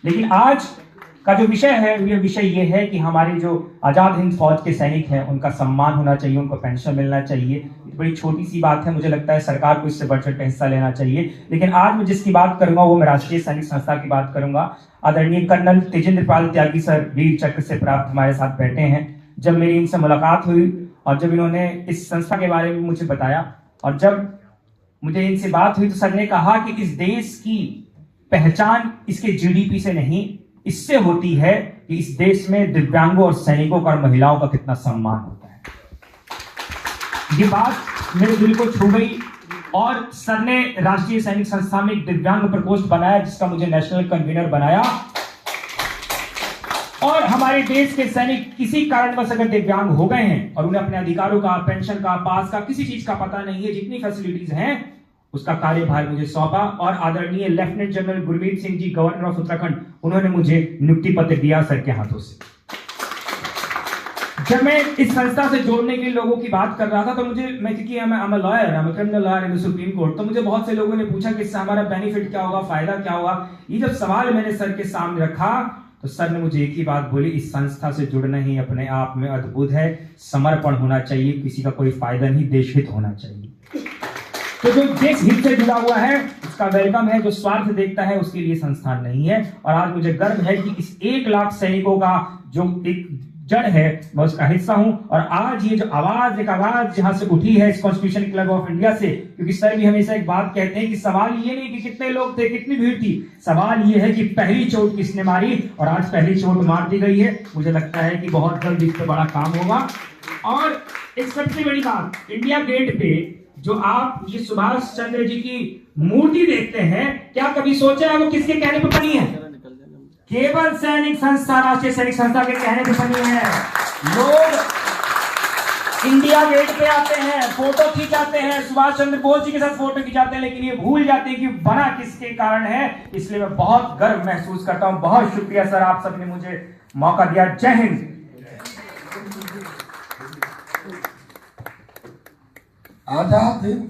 लेकिन आज का जो विषय है ये विषय ये है कि हमारे जो आजाद हिंद फौज के सैनिक हैं उनका सम्मान होना चाहिए, उनको पेंशन मिलना चाहिए। बड़ी छोटी सी बात है, मुझे लगता है सरकार को इससे बढ़ चढ़ कर हिस्सा लेना चाहिए। लेकिन आज मैं जिसकी बात करूंगा वो मैं राष्ट्रीय सैनिक संस्था की बात करूंगा। आदरणीय कर्नल तेजेंद्रपाल त्यागी सर वीर चक्र से प्राप्त हमारे साथ बैठे हैं। जब मेरी इनसे मुलाकात हुई और जब इन्होंने इस संस्था के बारे में मुझे बताया और जब मुझे इनसे बात हुई तो सर ने कहा कि इस देश की पहचान इसके जीडीपी से नहीं, इससे होती है कि इस देश में दिव्यांगों और सैनिकों का और महिलाओं का कितना सम्मान होता है। ये बात मेरे दिल को छू गई और सर ने राष्ट्रीय सैनिक संस्था में एक दिव्यांग प्रकोष्ठ बनाया जिसका मुझे नेशनल कन्वीनर बनाया। और हमारे देश के सैनिक किसी कारणवश अगर दिव्यांग हो गए हैं और उन्हें अपने अधिकारों का, पेंशन का, पास का, किसी चीज का पता नहीं है, जितनी फैसिलिटीज हैं उसका कार्यभार मुझे सौंपा और आदरणीय lieutenant general Gurmeet Singh ji, governor of Uttarakhand, उन्होंने मुझे नियुक्ति पत्र दिया सर के हाथों से। जब मैं इस संस्था से जोड़ने के लोगों की बात कर रहा था तो क्योंकि I'm a lawyer, I'm a criminal lawyer in the Supreme Court, तो मुझे बहुत से लोगों ने पूछा कि इससे हमारा बेनिफिट क्या होगा, फायदा क्या होगा। ये जब सवाल मैंने सर के सामने रखा तो सर ने मुझे एक ही बात बोली, इस संस्था से जुड़ना ही अपने आप में अद्भुत है, समर्पण होना चाहिए, किसी का कोई फायदा नहीं, देशहित होना चाहिए। तो जो देश हित से जुड़ा हुआ है उसका वेलकम है, जो स्वार्थ देखता है उसके लिए संस्थान नहीं है। और आज मुझे गर्व है कि इस 1 लाख सैनिकों का जो एक जड़ है मैं उसका हिस्सा हूं। और आज ये जो एक आवाज जहां से उठी है इस कॉन्स्टिट्यूशन क्लब ऑफ इंडिया से, क्योंकि सर भी हमेशा एक बात कहते हैं कि सवाल ये नहीं कि कितने लोग थे, कितनी भीड़ थी, सवाल ये है कि पहली चोट किसने मारी। और आज पहली चोट मार दी गई है। मुझे लगता है कि बहुत जल्द इस पर बड़ा काम होगा। और एक सबसे बड़ी बात, इंडिया गेट पे जो आप ये सुभाष चंद्र जी की मूर्ति देखते हैं, क्या कभी सोचा है वो किसके कहने पर बनी है? केवल सैनिक संस्था, राष्ट्रीय सैनिक संस्था के कहने पर बनी है। लोग इंडिया गेट पे आते हैं, फोटो खिंचाते हैं, सुभाष चंद्र बोस जी के साथ फोटो खिंचाते हैं, लेकिन ये भूल जाते हैं कि बना किसके कारण है। इसलिए मैं बहुत गर्व महसूस करता हूं। बहुत शुक्रिया सर, आप सबने मुझे मौका दिया। जय हिंद। आजाद हिंद